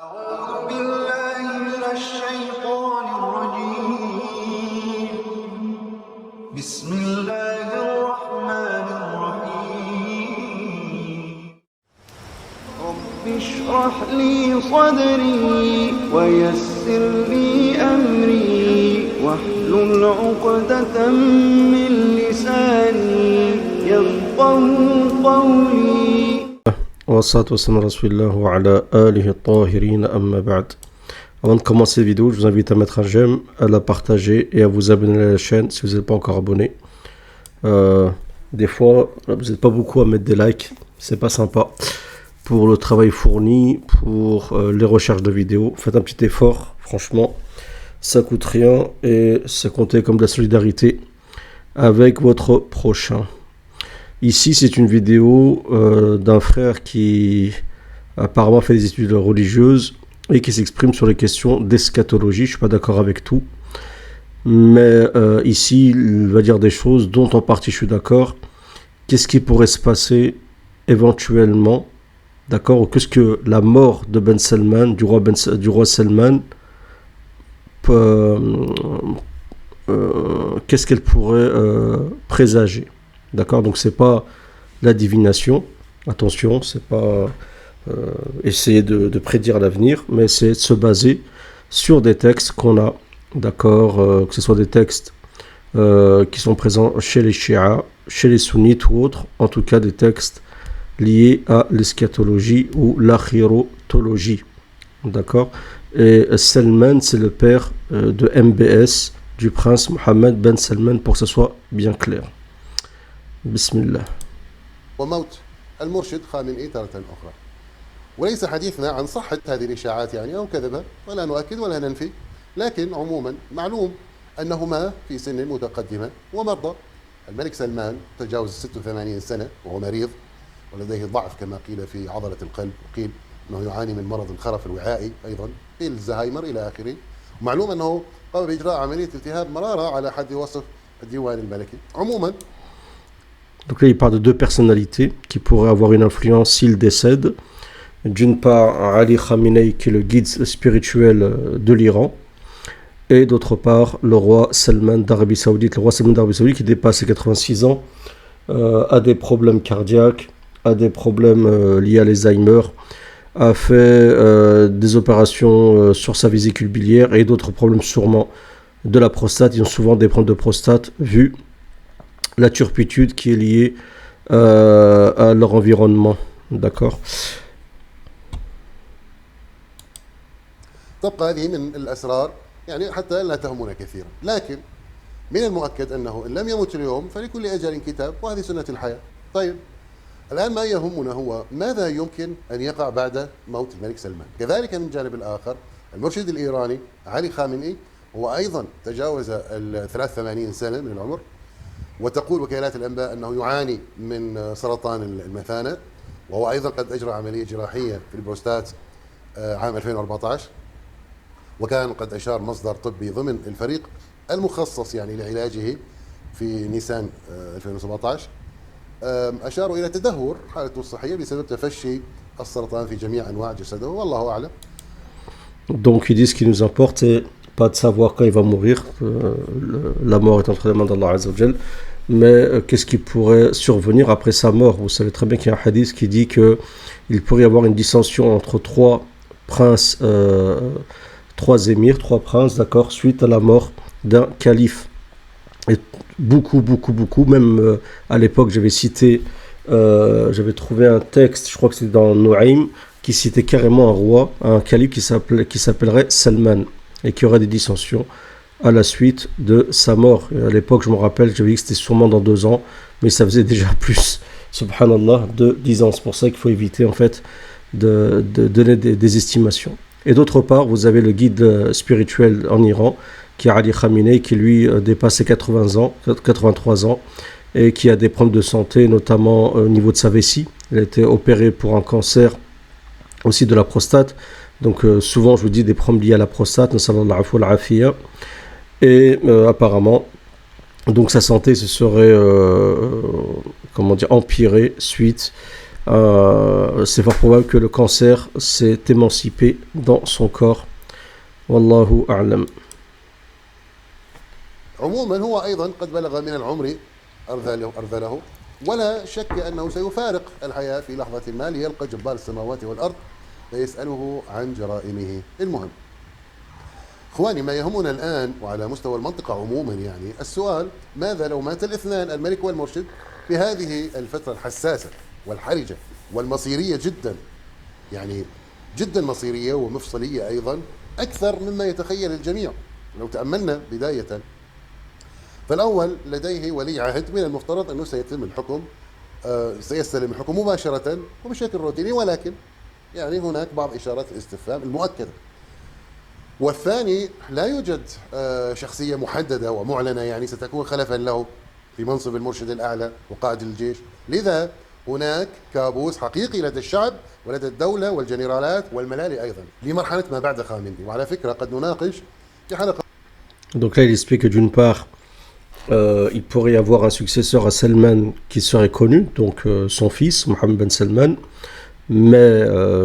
أعوذ بالله من الشيطان الرجيم بسم الله الرحمن الرحيم رب اشرح لي صدري ويسر لي أمري واحلل عقدة من لساني يفقه قولي Wassalatu wassalamu ala rasulillah wa ala alihi at-tahirin amma ba'd. Avant de commencer la vidéo, je vous invite à mettre un j'aime, à la partager et à vous abonner à la chaîne si vous n'êtes pas encore abonné. Des fois, vous n'êtes pas beaucoup à mettre des likes, c'est pas sympa. Pour le travail fourni, pour les recherches de vidéos, faites un petit effort, franchement, ça coûte rien et c'est compté comme de la solidarité avec votre prochain. Ici, c'est une vidéo d'un frère qui apparemment fait des études religieuses et qui s'exprime sur les questions d'eschatologie. Je ne suis pas d'accord avec tout. Mais ici, il va dire des choses dont en partie je suis d'accord. Qu'est-ce qui pourrait se passer éventuellement, d'accord, ou qu'est-ce que la mort de Ben Salman, du roi Salman, qu'est-ce qu'elle pourrait présager. D'accord, donc c'est pas la divination, attention, c'est pas essayer de prédire l'avenir, mais c'est de se baser sur des textes qu'on a, d'accord, que ce soit des textes qui sont présents chez les chiites, chez les sunnites ou autres, en tout cas des textes liés à l'eschatologie ou l'akhirotologie, d'accord. Et Salman, c'est le père de MBS, du prince Mohammed Ben Salman, pour que ce soit bien clair. بسم الله. وموت المرشد خامنئي تارة أخرى. وليس حديثنا عن صحة هذه الإشاعات يعني أو كذبة، ولا نؤكد ولا ننفي، لكن عموما معلوم أنهما في سن متقدمة ومرضى. الملك سلمان تجاوز 86 سنة وهو مريض ولديه ضعف كما قيل في عضلة القلب، وقيل أنه يعاني من مرض الخرف الوعائي أيضا، قيل الزهايمر إلى آخره. ومعلوم أنه قام بإجراء عملية التهاب مرارة على حد وصف الديوان الملكي. عموما Donc là, il parle de deux personnalités qui pourraient avoir une influence s'ils décèdent. D'une part, Ali Khamenei, qui est le guide spirituel de l'Iran, et d'autre part, le roi Salman d'Arabie Saoudite. Le roi Salman d'Arabie Saoudite, qui dépasse ses 86 ans, a des problèmes cardiaques, a des problèmes liés à l'Alzheimer, a fait des opérations sur sa vésicule biliaire et d'autres problèmes sûrement de la prostate. Ils ont souvent des problèmes de prostate vu la turpitude qui est liée à leur environnement, d'accord. تبقى هذه من الأسرار يعني حتى لا تهمنا كثيرا، لكن من المؤكد أنه إن لم يمت اليوم فلكل أجل كتاب وهذه سنة الحياة. طيب الآن ما يهمنا هو ماذا يمكن أن يقع بعد موت الملك سلمان. كذلك من الجانب الآخر المرشد الإيراني علي خامنئي هو أيضا تجاوز 83 سنة من العمر، وتقول وكالات الأنباء أنه يعاني من سرطان المثانة، وهو أيضا قد أجرى عملية جراحية في البروستات عام 2014، وكان قد أشار مصدر طبي ضمن الفريق المخصص يعني لعلاجه في نيسان 2017، أشاروا إلى تدهور حالته الصحية بسبب تفشي السرطان في جميع أنواع جسده والله أعلم. Donc ils disent ce qui nous importe, c'est pas de savoir quand il va mourir, la mort est entre les mains d'Allah Azza wa Jal, mais qu'est-ce qui pourrait survenir après sa mort. Vous savez très bien qu'il y a un hadith qui dit qu'il pourrait y avoir une dissension entre trois princes, trois émirs, trois princes, d'accord, suite à la mort d'un calife. Et beaucoup, même à l'époque j'avais cité, j'avais trouvé un texte, je crois que c'était dans Nu'aym, qui citait carrément un roi, un calife qui s'appellerait Salman, et qui aurait des dissensions à la suite de sa mort. Et à l'époque, je me rappelle, j'avais dit que c'était sûrement dans 2 ans, mais ça faisait déjà plus, subhanallah, de 10 ans. C'est pour ça qu'il faut éviter, en fait, de donner des estimations. Et d'autre part, vous avez le guide spirituel en Iran, qui est Ali Khamenei, qui lui dépasse ses 83 ans, et qui a des problèmes de santé, notamment au niveau de sa vessie. Il a été opéré pour un cancer aussi de la prostate. Donc souvent je vous dis des problèmes liés à la prostate, et apparemment donc sa santé se serait comment dire empirée suite c'est fort probable que le cancer s'est émancipé dans son corps. Wallahu a'lam. عموما هو أيضا قد بلغ من العمر أرذله ولا شك أنه سيفارق الحياة في لحظة ما ليلقى جبار السماوات والأرض فيسأله عن جرائمه. المهم إخواني، ما يهمنا الآن وعلى مستوى المنطقة عموما يعني السؤال: ماذا لو مات الاثنان الملك والمرشد في هذه الفترة الحساسة والحرجة والمصيرية جدا، يعني جدا مصيرية ومفصلية أيضا أكثر مما يتخيل الجميع. لو تأملنا بداية، فالأول لديه ولي عهد من المفترض أنه سيتم الحكم، سيستلم الحكم مباشرة وبشكل روتيني، ولكن يعني هناك بعض إشارات الاستفهام المؤكدة. والثاني لا يوجد شخصية محددة ومعلنة يعني ستكون خلفا له في منصب المرشد الأعلى وقائد الجيش، لذا هناك كابوس حقيقي لدى الشعب ولدى الدولة والجنرالات والملالي أيضا لمرحلة ما بعد خامنئي. وعلى فكرة قد نناقش في حلقة. Donc là, il explique que d'une part, il pourrait y avoir un successeur à Salman qui serait connu, donc son fils, Mohammed Ben Salman, mais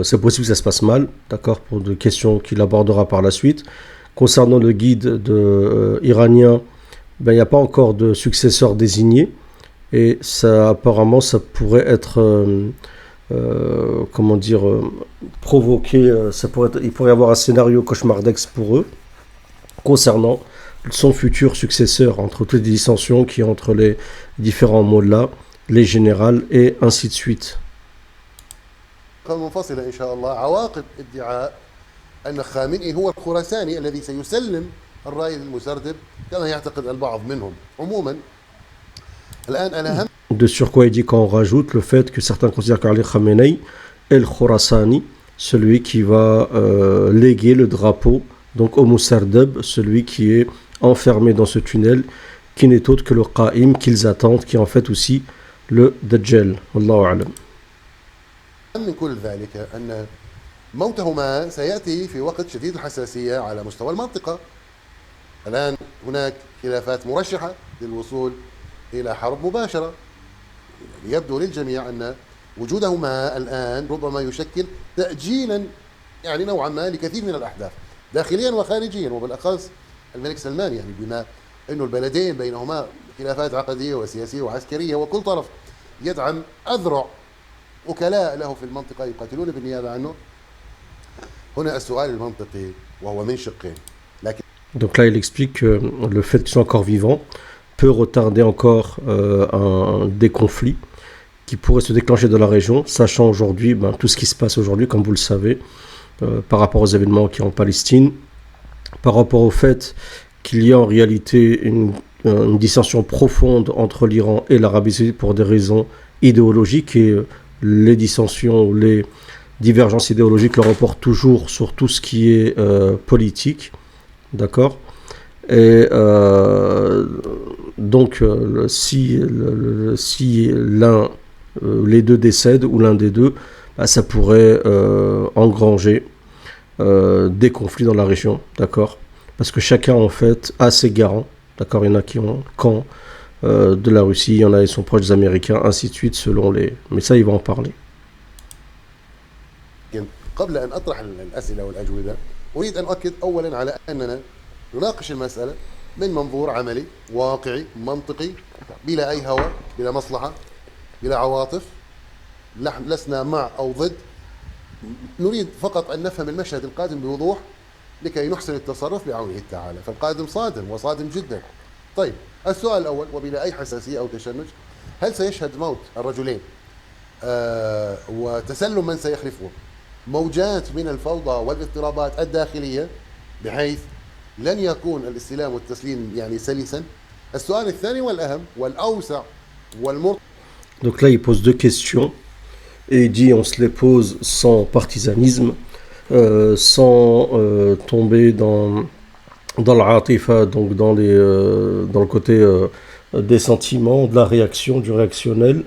c'est possible que ça se passe mal, d'accord, pour des questions qu'il abordera par la suite. Concernant le guide iranien, ben, il n'y a pas encore de successeur désigné, et ça, apparemment, ça pourrait être, comment dire, provoqué, il pourrait y avoir un scénario cauchemardesque pour eux, concernant son futur successeur, entre toutes les dissensions qui entre les différents mollahs, les générales et ainsi de suite. منفصلة إن شاء الله عواقب ادعاء أن خامنئي هو الخراساني الذي سيسلم الرأي المسردب كما يعتقد البعض منهم. عموما الآن أنا هم. De sur quoi il dit qu'on rajoute le fait que certains considèrent qu'Ali Khamenei est le Khorasani, celui qui va léguer le drapeau donc au Moussardeb, celui qui est enfermé dans ce tunnel, qui n'est autre que le Qa'im qu'ils attendent, qui est en fait aussi le Dajjal. Wallahu a'lam. من كل ذلك أن موتهما سيأتي في وقت شديد الحساسية على مستوى المنطقة. الآن هناك خلافات مرشحة للوصول إلى حرب مباشرة. يبدو للجميع أن وجودهما الآن ربما يشكل تأجيلا يعني نوعا ما لكثير من الأحداث داخليا وخارجيا، وبالأخص الملك سلمان، يعني بما أنه البلدين بينهما خلافات عقدية وسياسية وعسكرية، وكل طرف يدعم أذرع وكلاء له في المنطقة يقاتلون بالنيابة عنه. هنا السؤال المنطقي وهو من شقين. لكن Donc là, il explique que le fait qu'ils soient encore vivants peut retarder encore des conflits qui pourraient se déclencher dans la région, sachant aujourd'hui tout ce qui se passe aujourd'hui, comme vous le savez, par rapport aux événements qui sont en Palestine, par rapport au fait qu'il y a en réalité une dissension profonde entre l'Iran et l'Arabie Saoudite pour des raisons idéologiques, et les dissensions, les divergences idéologiques le reportent toujours sur tout ce qui est politique, d'accord. Et donc si l'un, les deux décèdent ou l'un des deux, ça pourrait engranger des conflits dans la région, d'accord, parce que chacun en fait a ses garants, d'accord. Il y en a qui ont le camp de la Russie, il y en a qui sont proches des Américains, ainsi de suite, selon les... Mais ça, il va en parler. قبل أن أطرح الأسئلة والأجوبة أريد أن أؤكد أولا على أننا نناقش المسألة من منظور عملي واقعي منطقي بلا أي هوى، بلا مصلحة، بلا عواطف. لسنا مع أو ضد، نريد فقط أن نفهم المشهد القادم بوضوح لكي نحسن التصرف بعونه تعالى. فالقادم صادم وصادم جدا. طيب، السؤال الأول وبلا أي حساسية أو تشنج: هل سيشهد موت الرجلين وتسلم من سيخلفهم موجات من الفوضى والاضطرابات الداخلية بحيث لن يكون الاستلام والتسليم يعني سلسا؟ السؤال الثاني والأهم والأوسع والمرتبط. Donc là, il pose deux questions et il dit on se les pose sans partisanisme, sans tomber dans l'atifa, donc dans le côté des sentiments, de la réaction, du réactionnel,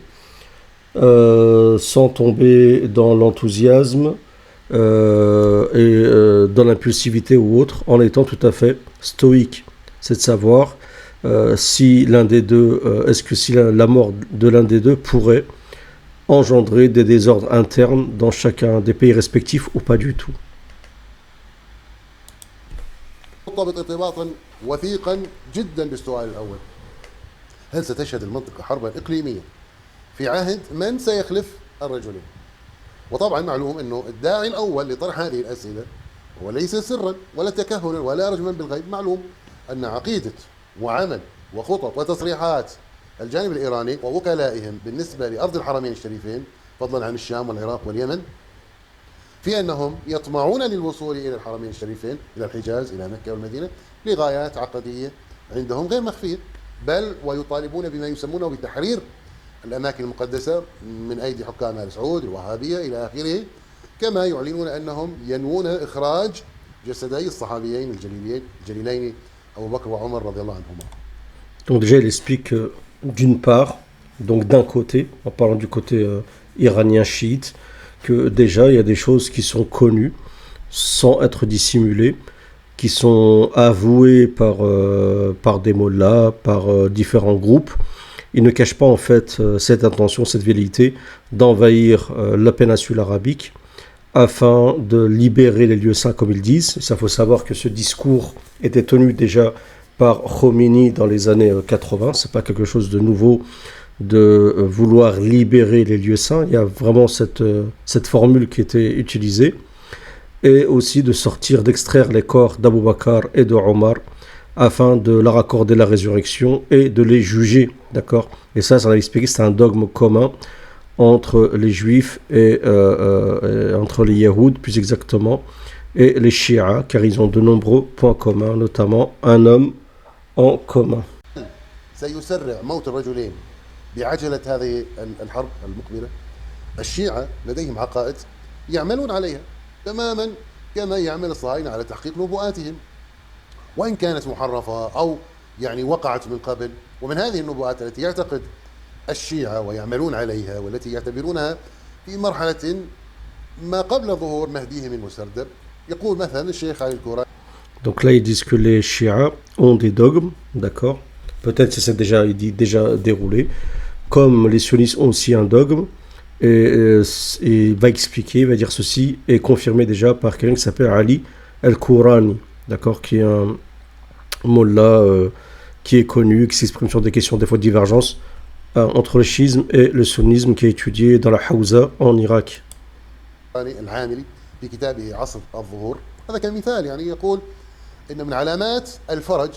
sans tomber dans l'enthousiasme et dans l'impulsivité ou autre, en étant tout à fait stoïque. C'est de savoir si l'un des deux, est-ce que si la mort de l'un des deux pourrait engendrer des désordres internes dans chacun des pays respectifs ou pas du tout. مرتبط ارتباطا وثيقا جدا بالسؤال الأول. هل ستشهد المنطقة حربا إقليمية في عهد من سيخلف الرجلين؟ وطبعا معلوم أنه الداعي الأول لطرح هذه الأسئلة هو ليس سرا ولا تكهنا ولا رجما بالغيب. معلوم أن عقيدة وعمل وخطط وتصريحات الجانب الإيراني ووكلائهم بالنسبة لأرض الحرمين الشريفين فضلا عن الشام والعراق واليمن في أنهم يطمعون للوصول إلى الحرمين الشريفين، إلى الحجاز، إلى مكة والمدينة، لغايات عقدية عندهم غير مخفية، بل ويطالبون بما يسمونه بتحرير الأماكن المقدسة من أيدي حكام آل سعود الوهابية إلى آخره، كما يعلنون أنهم ينوون إخراج جسدي الصحابيين الجليلين أبو بكر وعمر رضي الله عنهما. Donc déjà, il explique que d'une part, donc d'un côté, en parlant du côté iranien chiite, que déjà il y a des choses qui sont connues sans être dissimulées, qui sont avouées par des mollahs, par différents groupes. Ils ne cachent pas en fait cette intention, cette velléité d'envahir la péninsule arabique afin de libérer les lieux saints comme ils disent. Il faut savoir que ce discours était tenu déjà par Khomeini dans les années 80, c'est pas quelque chose de nouveau de vouloir libérer les lieux saints, il y a vraiment cette formule qui était utilisée, et aussi de sortir, d'extraire les corps d'Abou Bakr et de Omar afin de leur accorder la résurrection et de les juger, d'accord. Et ça a expliqué, c'est un dogme commun entre les juifs et entre les Yahouds, plus exactement, et les Shia, car ils ont de nombreux points communs, notamment un homme en commun. سيسرع موت الرجلين بعجلة هذه الحرب المقبلة. الشيعة لديهم عقائد يعملون عليها تماما كما يعمل الصهاينة على تحقيق نبوءاتهم، وإن كانت محرفة أو يعني وقعت من قبل. ومن هذه النبوءات التي يعتقد الشيعة ويعملون عليها والتي يعتبرونها في مرحلة ما قبل ظهور مهديهم المسردب، يقول مثلا الشيخ علي الكوراني. Donc là, ils disent que les Shia ont des dogmes, d'accord. Peut-être que c'est déjà déroulé. Comme les sionistes ont aussi un dogme, et il va expliquer, il va dire ceci, est confirmé déjà par quelqu'un qui s'appelle Ali al-Kourani, d'accord, qui est un mollah qui est connu, qui s'exprime sur des questions, des fois de divergence, entre le chiisme et le sunnisme, qui est étudié dans la Hawza en Irak. العاملي في كتابه عصر الظهور هذا كمثال يعني يقول إن من علامات الفرج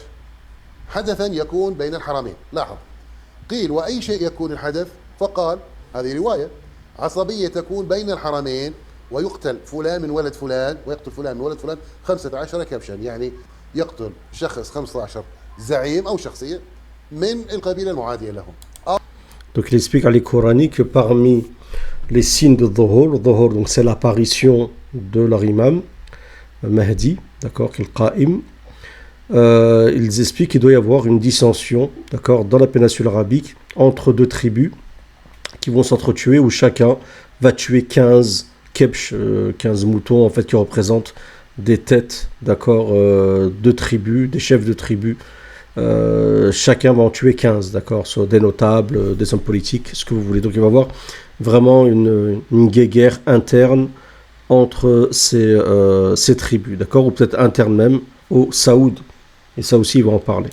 حدثا يكون بين الحرمين. لاحظ قيل وأي شيء يكون الحدث، فقال هذه رواية عصبية تكون بين الحرمين ويقتل فلان من ولد فلان ويقتل فلان من ولد فلان 15 كبشا، يعني يقتل شخص 15 زعيم أو شخصية من القبيلة المعادية لهم. Donc il explique à l'Icorani que parmi les signes de Dhuhr, donc c'est l'apparition de leur imam, Mahdi, d'accord, qui est le Qa'im. Ils expliquent qu'il doit y avoir une dissension, d'accord, dans la péninsule arabique entre deux tribus qui vont s'entretuer, où chacun va tuer 15 kebsh, 15 moutons en fait qui représentent des têtes, d'accord, de tribus, des chefs de tribus. Chacun va en tuer 15, d'accord, soit des notables, des hommes politiques, ce que vous voulez. Donc il va y avoir vraiment une guerre interne entre ces tribus, d'accord, ou peut-être interne même au Saoud. Et ça aussi, ils vont en parler.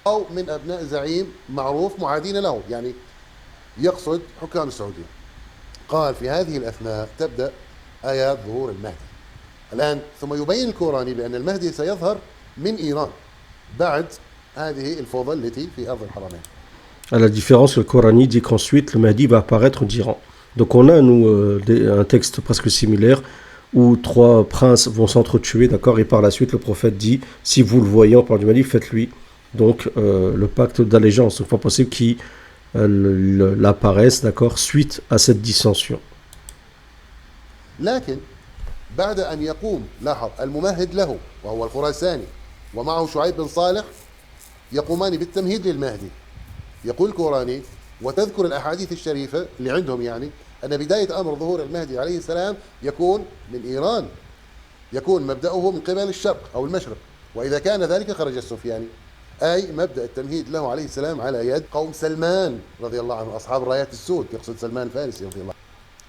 أو من أبناء زعيم معروف معادين له، يعني يقصد حكام السعودية. قال في هذه الأثناء تبدأ آيات ظهور المهدي. الآن ثم يبين الكوراني بأن المهدي سيظهر من إيران بعد هذه الفوضى التي في أرض الحرمين. À la différence, le Corani dit qu'ensuite le Mahdi va apparaître d'Iran. Donc on a, nous, un texte presque similaire où 3 princes vont s'entretuer, d'accord, et par la suite le prophète dit, si vous le voyez, en parlant du Mahdi, faites-lui donc le pacte d'allégeance. Donc il n'est pas possible qu'il l'apparaisse, d'accord, suite à cette dissension. لكن بعد أن يقوم لاحظ الممهد له وهو الخراساني ومعه شعيب بن صالح يقومان بالتمهيد للمهدي. يقول الكوراني وتذكر الأحاديث الشريفة اللي عندهم يعني أن بداية أمر ظهور المهدي عليه السلام يكون من إيران، يكون مبدأه من قبل الشرق أو المشرق، وإذا كان ذلك خرج السفياني أي مبدأ التمهيد له عليه السلام على يد قوم سلمان رضي الله عنه أصحاب الرايات السود يقصد سلمان الفارسي رضي الله عنه.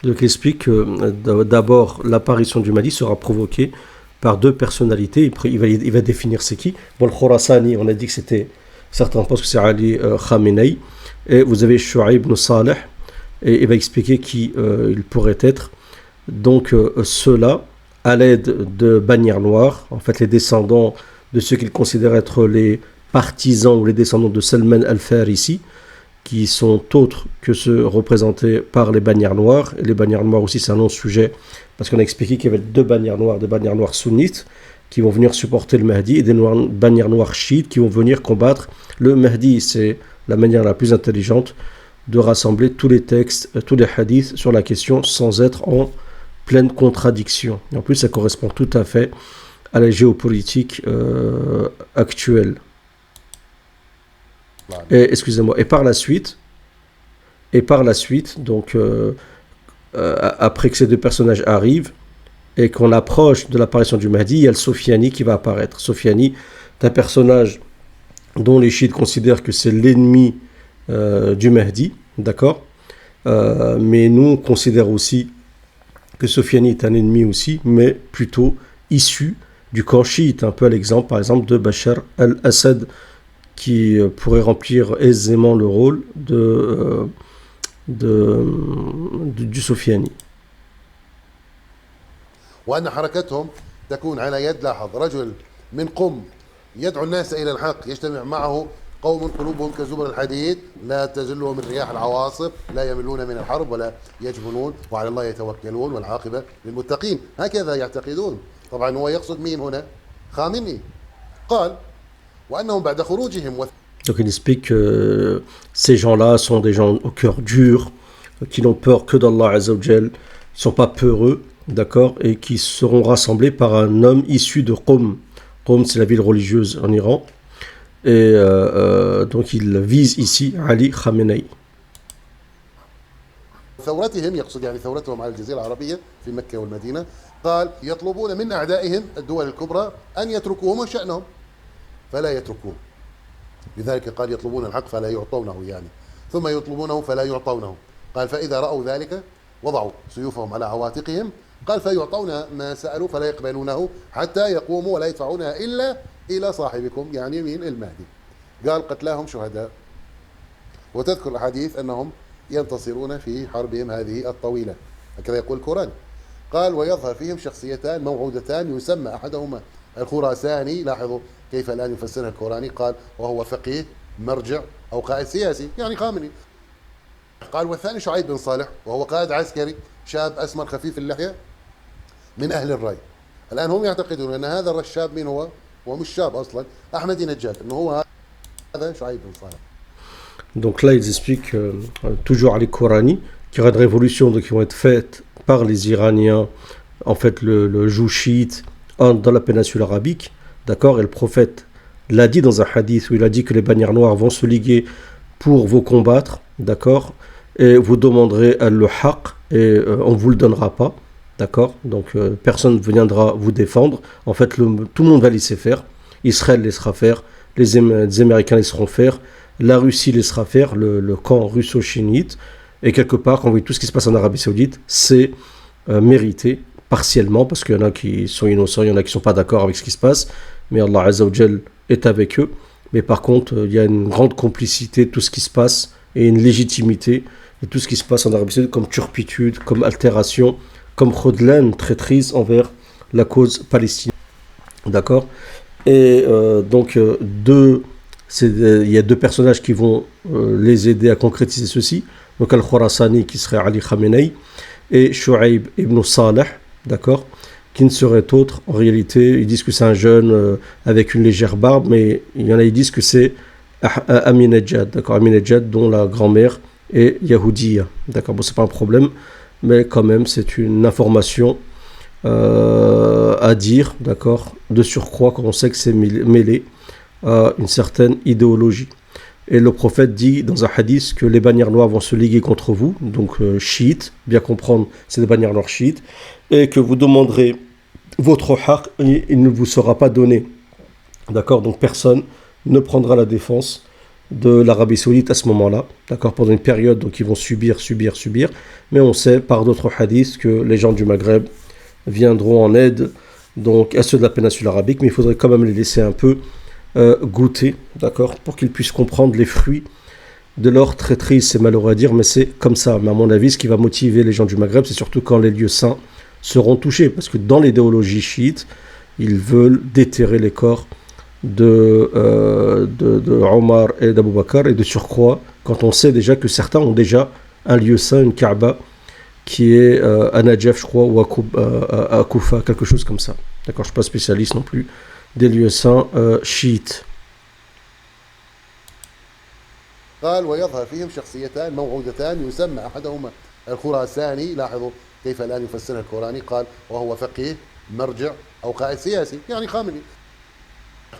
Donc il explique que d'abord l'apparition du Mahdi sera provoquée par deux personnalités. Il va définir c'est qui. Bon, le Khorasani, on a dit que c'était, certains pensent que c'est Ali Khamenei. Et vous avez Shu'aib ibn Saleh, et il va expliquer qui il pourrait être. Donc ceux-là, à l'aide de bannières noires, en fait les descendants de ceux qu'ils considèrent être les partisans ou les descendants de Salman al-Farisi, qui sont autres que ceux représentés par les bannières noires. Et les bannières noires aussi, c'est un non-sujet, parce qu'on a expliqué qu'il y avait deux bannières noires, des bannières noires sunnites, qui vont venir supporter le Mahdi, et des bannières noires chiites, qui vont venir combattre le Mahdi. C'est la manière la plus intelligente de rassembler tous les textes, tous les hadiths sur la question, sans être en pleine contradiction. Et en plus, ça correspond tout à fait à la géopolitique actuelle. Excusez-moi. Et par la suite, donc après que ces deux personnages arrivent et qu'on approche de l'apparition du Mahdi, il y a le Sofiani qui va apparaître. Sofiani est un personnage dont les chiites considèrent que c'est l'ennemi du Mahdi, d'accord, mais nous on considère aussi que Sofiani est un ennemi aussi, mais plutôt issu du camp chiite, un peu à l'exemple par exemple de Bachar al-Assad, qui pourrait remplir aisément le rôle du Sofiani. وأن حركتهم تكون على يد لاحظ رجل من قم يدعو الناس إلى الحق يجتمع معه قوم قلوبهم كزبر الحديد لا تزلهم من رياح العواصف لا يملون من الحرب ولا يجبنون وعلى الله يتوكلون والعاقبة للمتقين هكذا يعتقدون. طبعا هو يقصد مين هنا؟ خامنئي. قال وأنهم بعد خروجهم. Donc il explique que ces gens-là sont des gens au cœur dur, qui n'ont peur que d'Allah Azza wa Jal, ils ne sont pas peureux, d'accord, et qui seront rassemblés par un homme issu de Qom. Qom, c'est la ville religieuse en Iran. Et donc il vise ici Ali Khamenei. ثورتهم يقصد يعني ثورتهم على الجزيرة العربية في مكة والمدينة. قال يطلبون من أعدائهم الدول الكبرى أن يتركوهم وشأنهم فلا يتركوه. لذلك قال يطلبون الحق فلا يعطونه يعني ثم يطلبونه فلا يعطونه. قال فإذا رأوا ذلك وضعوا سيوفهم على عواتقهم. قال فيعطون ما سألوا فلا يقبلونه حتى يقوموا ولا يدفعونها إلا إلى صاحبكم يعني مين المهدي. قال قتلاهم شهداء. وتذكر الحديث أنهم ينتصرون في حربهم هذه الطويلة هكذا يقول القرآن. قال ويظهر فيهم شخصيتان موعودتان يسمى أحدهما الخراساني. لاحظوا كيف الآن يفسرها القرآني. قال وهو فقيه مرجع أو قائد سياسي يعني خامنئي. قال والثاني شعيب بن صالح وهو قائد عسكري شاب أسمر خفيف اللحية من أهل الري. الآن هم يعتقدون أن هذا الشاب من هو مش شاب أصلا أحمدي نجاد أنه هو هذا شعيب بن صالح. Donc là ils expliquent toujours Ali Korani qu'il y aura une révolution qui vont être faites par les Iraniens, en fait le joug chiite dans la péninsule arabique, d'accord, et le prophète l'a dit dans un hadith où il a dit que les bannières noires vont se liguer pour vous combattre, d'accord, et vous demanderez le haqq et on ne vous le donnera pas, d'accord, donc personne ne viendra vous défendre, en fait tout le monde va laisser faire, Israël laissera faire, les Américains laisseront faire, la Russie laissera faire, le camp russo-chiite, et quelque part, quand on voit tout ce qui se passe en Arabie Saoudite, c'est mérité, partiellement, parce qu'il y en a qui sont innocents, il y en a qui ne sont pas d'accord avec ce qui se passe, mais Allah Azza wa Jal est avec eux. Mais par contre, il y a une grande complicité de tout ce qui se passe, et une légitimité de tout ce qui se passe en Arabie Saoudite, comme turpitude, comme altération, comme khudlan, traîtrise envers la cause palestinienne. D'accord. Et donc, il y a deux personnages qui vont les aider à concrétiser ceci. Donc Al-Khorasani qui serait Ali Khamenei et Shu'aib ibn Saleh, d'accord, qui ne serait autre en réalité. Ils disent que c'est un jeune avec une légère barbe, mais il y en a qui disent que c'est Ahmadinejad, d'accord, Ahmadinejad dont la grand-mère est Yahoudiya, d'accord. Bon, c'est pas un problème, mais quand même c'est une information à dire, d'accord, de surcroît quand on sait que c'est mêlé à une certaine idéologie. Et le prophète dit dans un hadith que les bannières noires vont se liguer contre vous, donc chiites, bien comprendre, c'est des bannières noires chiites, et que vous demanderez votre haqq et il ne vous sera pas donné. D'accord, donc personne ne prendra la défense de l'Arabie Saoudite à ce moment-là, d'accord, pendant une période, donc ils vont subir, mais on sait par d'autres hadiths que les gens du Maghreb viendront en aide donc à ceux de la péninsule arabique, mais il faudrait quand même les laisser un peu goûter, d'accord, pour qu'ils puissent comprendre les fruits de leur traîtrise. C'est malheureux à dire, mais c'est comme ça. Mais à mon avis, ce qui va motiver les gens du Maghreb, c'est surtout quand les lieux saints seront touchés, parce que dans l'idéologie chiite, ils veulent déterrer les corps de Omar et d'Abou Bakr, et de surcroît, quand on sait déjà que certains ont déjà un lieu saint, une Kaaba, qui est à Najaf, je crois, ou à Koufa, quelque chose comme ça. D'accord, je ne suis pas spécialiste non plus des lieux saints chiites. قال ويظهر فيهم شخصيتان موعودتان يسمى أحدهما الخراساني. لاحظوا كيف الآن يفسرها الكوراني، قال وهو فقيه مرجع أو قائد سياسي يعني خامنئي.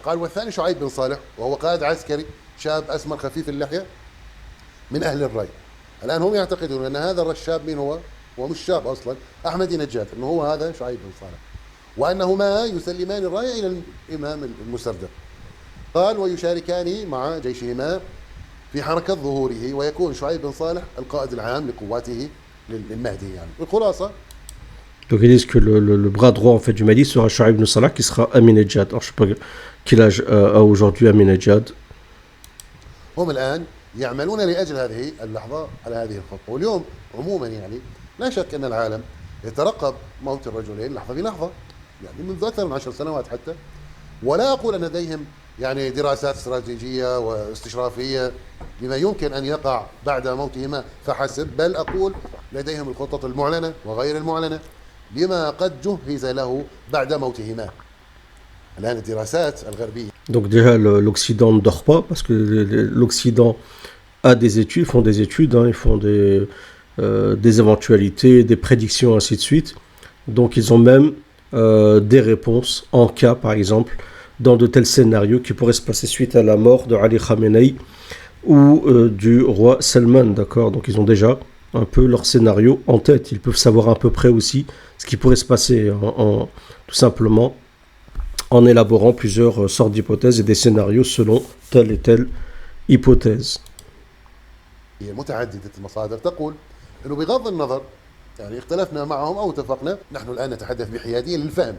قال والثاني شعيب بن صالح وهو قائد عسكري شاب أسمر خفيف اللحية من أهل الري. الآن هم يعتقدون أن هذا الشاب من هو مش شاب أصلا، أحمدي نجاد، أنه هو هذا شعيب بن صالح، وأنهما يسلمان الراية إلى الإمام المسردة. قال ويشاركان مع جيشهما في حركة ظهوره، ويكون شعيب بن صالح القائد العام لقواته للمهدي يعني. الخلاصة Donc ils disent que le bras droit en fait du Mahdi sera Shu'aib ibn Salah, qui sera Ahmadinejad. Alors je sais pas quel âge a aujourd'hui Ahmadinejad. هم الآن يعملون لأجل هذه اللحظة على هذه الخطة. واليوم عموما يعني لا شك أن العالم يترقب موت الرجلين لحظة بلحظة، يعني منذ أكثر من 10 سنوات حتى. ولا أقول أن لديهم يعني دراسات استراتيجية واستشرافية لما يمكن أن يقع بعد موتهما فحسب، بل أقول لديهم الخطط المعلنة وغير المعلنة لما قد جهز له بعد موتهما. الآن الدراسات الغربية. Donc déjà l'Occident ne dort pas, parce que l'Occident a des études, font des études, hein, ils font des éventualités, des prédictions, ainsi de suite. Donc ils ont même des réponses en cas, par exemple, dans de tels scénarios qui pourraient se passer suite à la mort de Ali Khamenei ou du roi Salman, d'accord. Donc ils ont déjà un peu leur scénario en tête. Ils peuvent savoir à peu près aussi ce qui pourrait se passer tout simplement en élaborant plusieurs sortes d'hypothèses et des scénarios selon telle et telle hypothèse. متعددة المصادر تقول أنه بغض النظر يعني اختلفنا معهم أو اتفقنا، نحن الآن نتحدث بحيادية للفهم،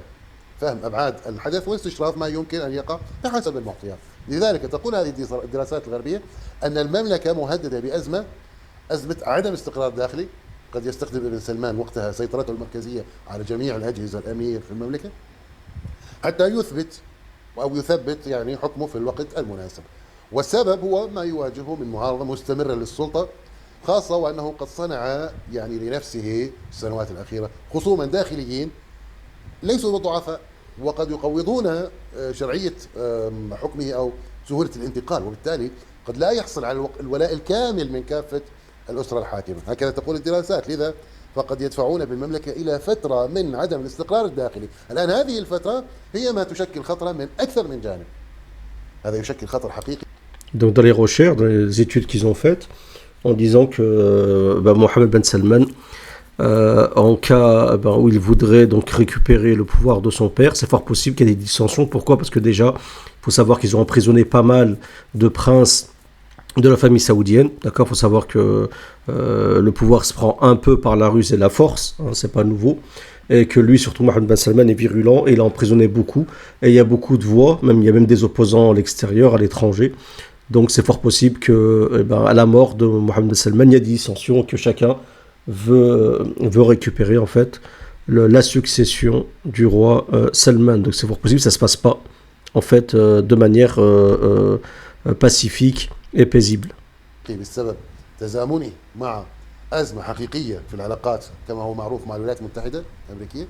فهم أبعاد الحدث واستشراف ما يمكن أن يقع بحسب المعطيات. لذلك تقول هذه الدراسات الغربية أن المملكة مهددة أزمة عدم استقرار داخلي. قد يستخدم ابن سلمان وقتها سيطرته المركزية على جميع الأجهزة الأمنية في المملكة حتى يثبت يعني حكمه في الوقت المناسب. والسبب هو ما يواجهه من معارضة مستمرة للسلطة، خاصة وأنه قد صنع يعني لنفسه في السنوات الأخيرة خصوما داخليين ليسوا ضعفاء، وقد يقوضون شرعية حكمه أو سهولة الانتقال، وبالتالي قد لا يحصل على الولاء الكامل من كافة الأسرة الحاكمة. هكذا تقول الدراسات. لذا فقد يدفعون بالمملكة إلى فترة من عدم الاستقرار الداخلي. الآن هذه الفترة هي ما تشكل خطرا من أكثر من جانب. هذا يشكل خطر حقيقي. Donc dans les recherches, dans les études qu'ils ont faites, en disant que Mohammed Ben Salman, en cas où il voudrait donc récupérer le pouvoir de son père, c'est fort possible qu'il y ait des dissensions. Pourquoi ? Parce que déjà, il faut savoir qu'ils ont emprisonné pas mal de princes de la famille saoudienne, d'accord. Il faut savoir que le pouvoir se prend un peu par la ruse et la force, hein, c'est pas nouveau, et que lui, surtout Mohammed Ben Salman, est virulent et il a emprisonné beaucoup, et il y a beaucoup de voix, il y a même des opposants à l'extérieur, à l'étranger. Donc c'est fort possible que, à la mort de Mohammed Ben Salman, il y a des dissensions, que chacun veut récupérer en fait la succession du roi Salman. Donc c'est fort possible que ça se passe pas en fait de manière pacifique et paisible. بسبب تزامنه مع أزمة حقيقية في العلاقات كما هو معروف مع الولايات المتحدة الأمريكية،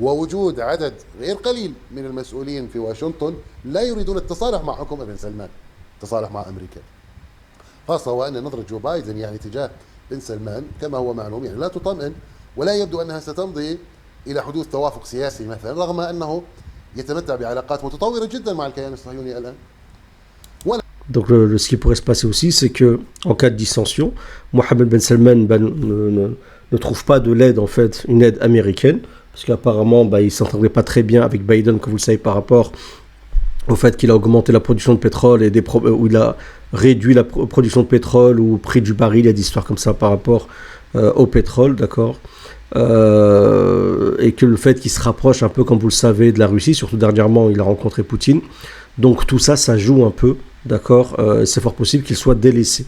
ووجود عدد غير قليل من المسؤولين في واشنطن لا يريدون التصالح مع حكم ابن سلمان، التصالح مع أمريكا، خاصة وأن نظرة جو بايدن يعني تجاه بن سلمان كما هو معلوم يعني لا تطمئن، ولا يبدو أنها ستمضي إلى حدوث توافق سياسي مثلا، رغم أنه يتمتع بعلاقات متطورة جدا مع الكيان الصهيوني الآن. Donc ce qui pourrait se passer aussi, c'est que en cas de dissension, Mohammed Ben Salman ne trouve pas de l'aide, en fait, une aide américaine, parce qu'apparemment il ne s'entendait pas très bien avec Biden, comme vous le savez, par rapport au fait qu'il a augmenté la production de pétrole et ou il a réduit la production de pétrole ou prix du baril, il y a des histoires comme ça par rapport au pétrole, d'accord, et que le fait qu'il se rapproche un peu, comme vous le savez, de la Russie, surtout dernièrement, il a rencontré Poutine, donc tout ça, ça joue un peu, d'accord, c'est fort possible qu'il soit délaissé,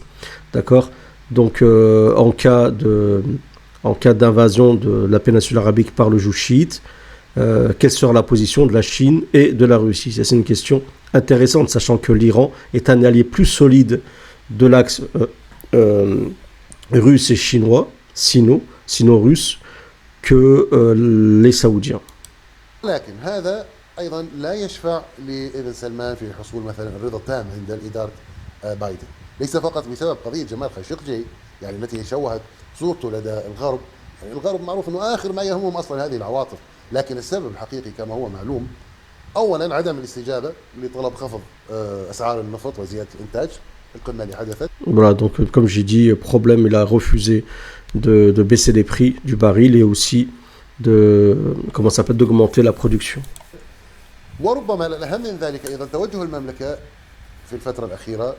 d'accord, donc en cas d'invasion de la péninsule arabique par le joug chiite, quelle sera la position de la Chine et de la Russie? Ça, c'est une question intéressante, sachant que l'Iran est un allié plus solide de l'axe russe et chinois, sino-russe, que les Saoudiens. لكن هذا أيضا لا يشفع لابن سلمان في حصول مثلا الرضا التام عند إدارة بايدن، ليس فقط بسبب قضية جمال خاشقجي يعني التي شوهت صورته لدى الغرب، يعني الغرب معروف أنه آخر ما يهمهم أصلا هذه العواطف، لكن السبب الحقيقي كما هو معلوم أولا عدم الاستجابة لطلب خفض أسعار النفط وزيادة الإنتاج، القمة اللي حدثت. Voilà, donc comme j'ai dit, problème, il a refusé de baisser les prix du baril et aussi d'augmenter la production. وربما الأهم من ذلك أيضا توجه المملكة في الفترة الأخيرة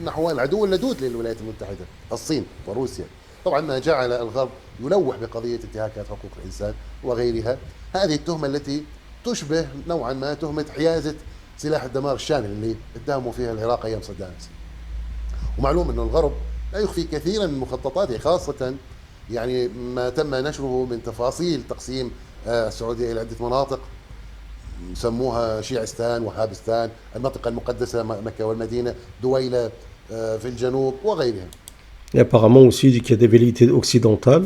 نحو العدو اللدود للولايات المتحدة الصين وروسيا، طبعا ما جعل الغرب يلوح بقضية انتهاكات حقوق الإنسان وغيرها، هذه التهمة التي تشبه نوعا ما تهمة حيازة سلاح الدمار الشامل اللي اتهموا فيها العراق أيام صدام حسين. ومعلوم أن الغرب لا يخفي كثيرا من مخططاته، خاصة يعني ما تم نشره من تفاصيل تقسيم السعودية إلى عدة مناطق سموها شيعستان وهابستان، المنطقة المقدسة مكة والمدينة، دويلة في الجنوب وغيرها. Et apparemment aussi qu'il y a des velléités occidentales,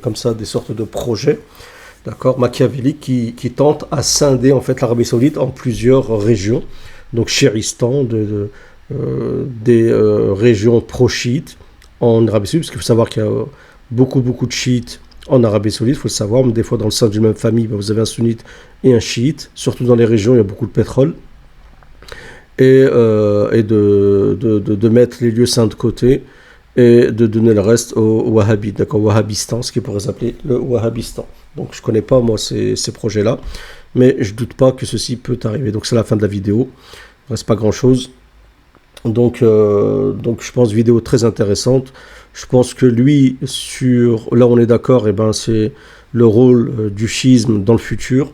comme ça, des sortes de projets, d'accord, machiavéliques qui tentent à scinder en fait l'Arabie Saoudite en plusieurs régions, donc Chéristan, des régions pro-chiites en Arabie Saoudite, parce qu'il faut savoir qu'il y a beaucoup de chiites en Arabie Saoudite, il faut le savoir, mais des fois dans le sein d'une même famille, vous avez un sunnite et un chiite, surtout dans les régions où il y a beaucoup de pétrole, et de mettre les lieux saints de côté et de donner le reste aux wahhabites, d'accord, wahhabistan, ce qui pourrait s'appeler le wahhabistan. Donc je ne connais pas moi ces projets-là, mais je ne doute pas que ceci peut arriver. Donc c'est la fin de la vidéo, il ne reste pas grand-chose. Donc je pense vidéo très intéressante. Je pense que lui, là on est d'accord, c'est le rôle du chiisme dans le futur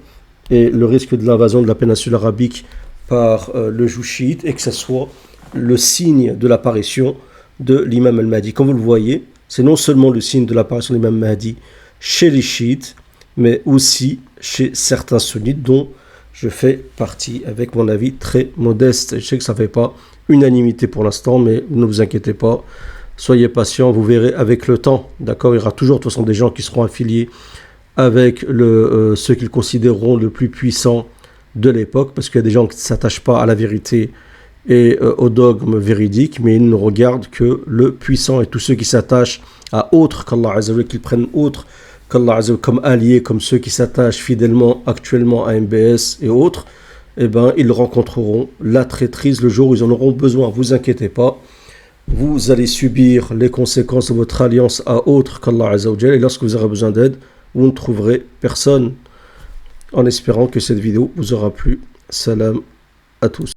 et le risque de l'invasion de la péninsule arabique par le joug chiite, et que ce soit le signe de l'apparition de l'imam al-Mahdi. Comme vous le voyez, c'est non seulement le signe de l'apparition de l'imam Mahdi chez les chiites, mais aussi chez certains sunnites dont je fais partie, avec mon avis très modeste. Je sais que ça ne fait pas unanimité pour l'instant, mais ne vous inquiétez pas, soyez patients, vous verrez avec le temps, d'accord, il y aura toujours de toute façon des gens qui seront affiliés avec ceux qu'ils considéreront le plus puissant de l'époque, parce qu'il y a des gens qui ne s'attachent pas à la vérité et au dogme véridique, mais ils ne regardent que le puissant, et tous ceux qui s'attachent à autre qu'Allah Azza wa Jalla, qu'ils prennent autre qu'Allah Azza wa Jalla comme alliés, comme ceux qui s'attachent fidèlement actuellement à MBS et autres, ils rencontreront la traîtrise le jour où ils en auront besoin. Vous inquiétez pas, vous allez subir les conséquences de votre alliance à autre qu'Allah Azza wa Jalla, et lorsque vous aurez besoin d'aide, vous ne trouverez personne. En espérant que cette vidéo vous aura plu. Salam à tous.